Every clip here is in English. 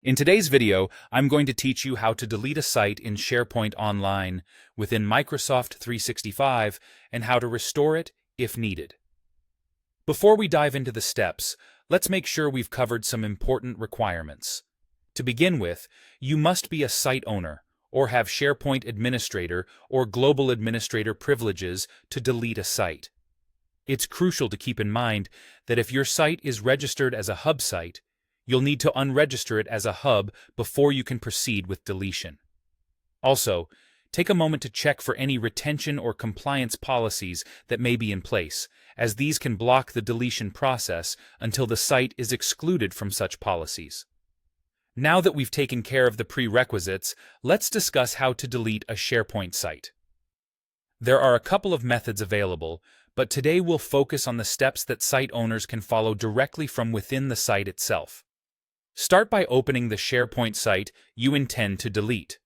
In today's video, I'm going to teach you how to delete a site in SharePoint Online within Microsoft 365 and how to restore it if needed. Before we dive into the steps, let's make sure we've covered some important requirements. To begin with, you must be a site owner or have SharePoint Administrator or Global Administrator privileges to delete a site. It's crucial to keep in mind that if your site is registered as a hub site, you'll need to unregister it as a hub before you can proceed with deletion. Also, take a moment to check for any retention or compliance policies that may be in place, as these can block the deletion process until the site is excluded from such policies. Now that we've taken care of the prerequisites, let's discuss how to delete a SharePoint site. There are a couple of methods available, but today we'll focus on the steps that site owners can follow directly from within the site itself. Start by opening the SharePoint site you intend to delete.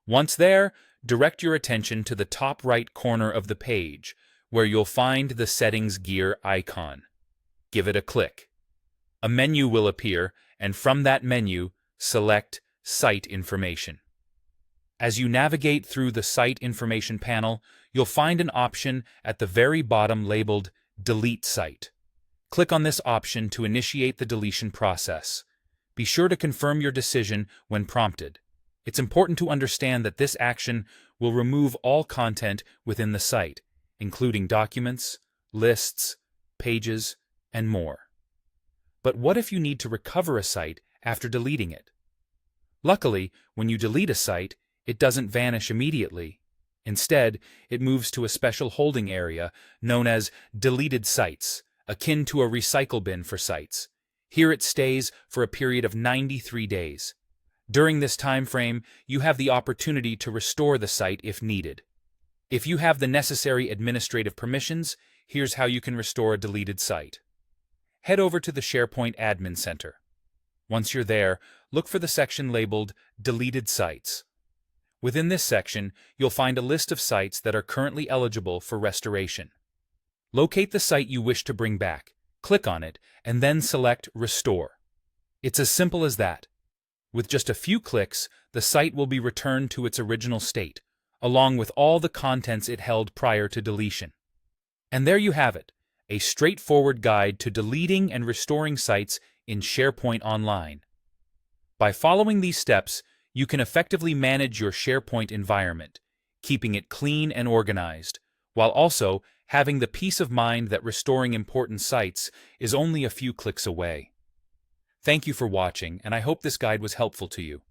Once there, direct your attention to the top right corner of the page, where you'll find the Settings gear icon. Give it a click. A menu will appear, and from that menu, select Site Information. As you navigate through the Site Information panel, you'll find an option at the very bottom labeled Delete Site. Click on this option to initiate the deletion process. Be sure to confirm your decision when prompted. It's important to understand that this action will remove all content within the site, including documents, lists, pages, and more. But what if you need to recover a site after deleting it? Luckily, when you delete a site, it doesn't vanish immediately. Instead, it moves to a special holding area known as deleted sites, akin to a recycle bin for sites. Here it stays for a period of 93 days. During this time frame, you have the opportunity to restore the site if needed. If you have the necessary administrative permissions, here's how you can restore a deleted site. Head over to the SharePoint Admin Center. Once you're there, look for the section labeled Deleted Sites. Within this section, you'll find a list of sites that are currently eligible for restoration. Locate the site you wish to bring back. Click on it, and then select Restore. It's as simple as that. With just a few clicks, the site will be returned to its original state, along with all the contents it held prior to deletion. And there you have it, a straightforward guide to deleting and restoring sites in SharePoint Online. By following these steps, you can effectively manage your SharePoint environment, keeping it clean and organized, while also having the peace of mind that restoring important sites is only a few clicks away. Thank you for watching, and I hope this guide was helpful to you.